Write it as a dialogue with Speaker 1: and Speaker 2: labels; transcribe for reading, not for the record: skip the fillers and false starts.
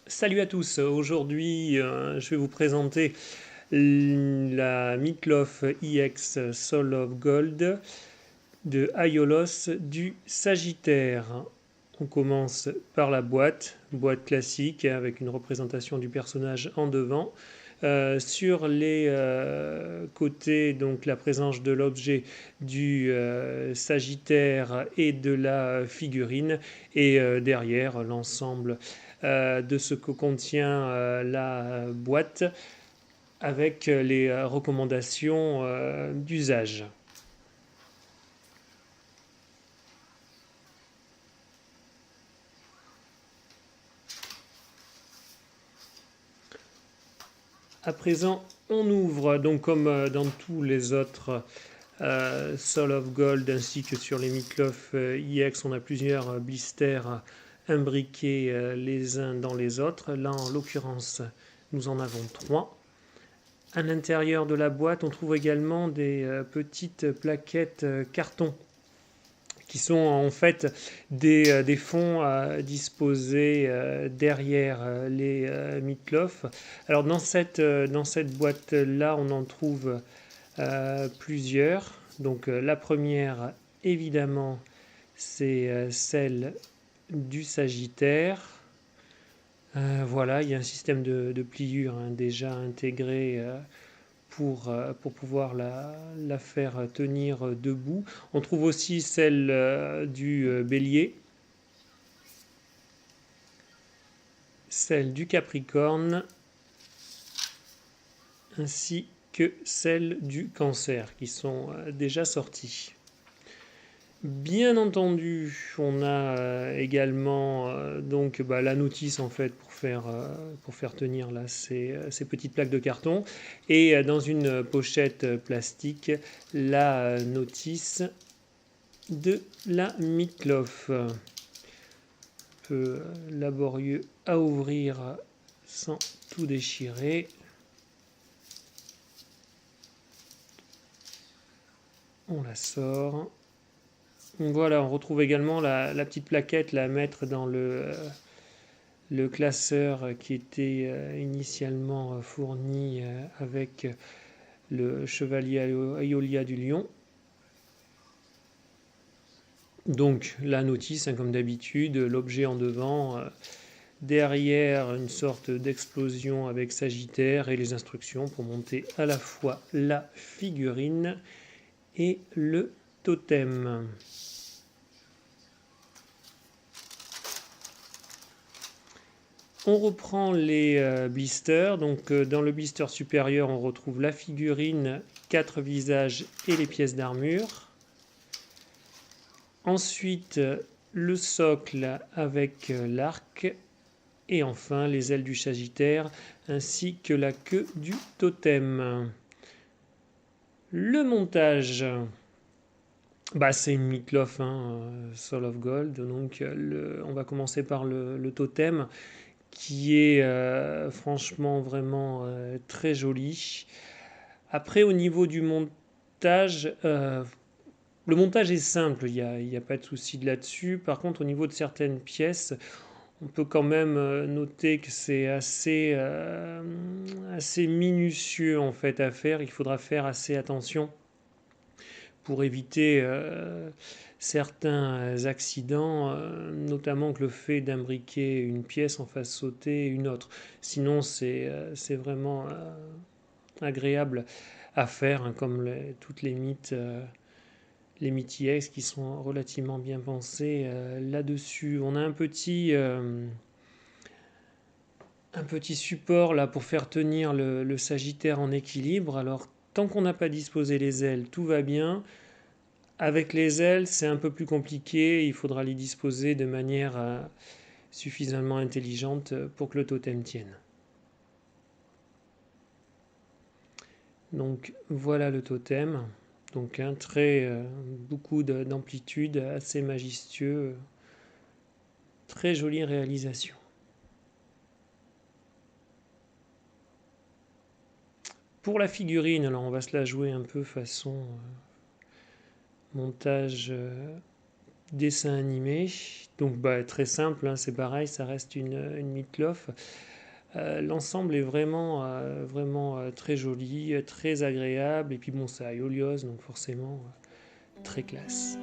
Speaker 1: Salut à tous, aujourd'hui je vais vous présenter la Meatloaf EX Soul of Gold de Aiolos du Sagittaire. On commence par la boîte classique avec une représentation du personnage en devant. Sur les côtés, donc la présence de l'objet du Sagittaire et de la figurine, et derrière l'ensemble de ce que contient la boîte avec les recommandations d'usage. À présent, on ouvre, donc comme dans tous les autres Soul of Gold ainsi que sur les Meatloaf EX, on a plusieurs blisters imbriqués les uns dans les autres. Là, en l'occurrence, nous en avons trois. À l'intérieur de la boîte, on trouve également des petites plaquettes carton qui sont en fait des fonds disposés derrière les Meatloaf. Alors dans cette boîte-là, on en trouve plusieurs. Donc la première, évidemment, c'est celle du Sagittaire. Voilà, il y a un système de pliure déjà intégré pour pouvoir la faire tenir debout. On trouve aussi celle du Bélier, celle du Capricorne, ainsi que celle du Cancer, qui sont déjà sorties. Bien entendu, on a également donc la notice en fait pour faire tenir là ces petites plaques de carton, et dans une pochette plastique la notice de la Meatloaf. Un peu laborieux à ouvrir sans tout déchirer. On la sort. Voilà, on retrouve également la petite plaquette, la mettre dans le classeur qui était initialement fourni avec le chevalier Aeolia du Lion. Donc la notice, comme d'habitude, l'objet en devant, derrière une sorte d'explosion avec Sagittaire et les instructions pour monter à la fois la figurine et le totem. On reprend les blisters. Donc dans le blister supérieur, on retrouve la figurine, 4 visages et les pièces d'armure. Ensuite, le socle avec l'arc. Et enfin, les ailes du Sagittaire ainsi que la queue du totem. Le montage, c'est une Meatloaf, Soul of Gold. Donc on va commencer par le totem, qui est franchement vraiment très joli. Après, au niveau du montage, le montage est simple, il n'y a pas de souci là-dessus. Par contre, au niveau de certaines pièces, on peut quand même noter que c'est assez minutieux en fait à faire. Il faudra faire assez attention pour éviter certains accidents, notamment que le fait d'imbriquer une pièce en fasse sauter une autre. Sinon, c'est vraiment agréable à faire, comme toutes les mythes IX qui sont relativement bien pensés là-dessus. On a un petit support là pour faire tenir le Sagittaire en équilibre. Alors, tant qu'on n'a pas disposé les ailes, tout va bien. Avec les ailes, c'est un peu plus compliqué. Il faudra les disposer de manière suffisamment intelligente pour que le totem tienne. Donc voilà le totem. Donc beaucoup d'amplitude, assez majestueux. Très jolie réalisation. Pour la figurine, alors on va se la jouer un peu façon montage dessin animé. Donc très simple, hein, c'est pareil, ça reste une Meatloaf. L'ensemble est vraiment très joli, très agréable. Et puis bon, c'est à Iolios, donc forcément très classe.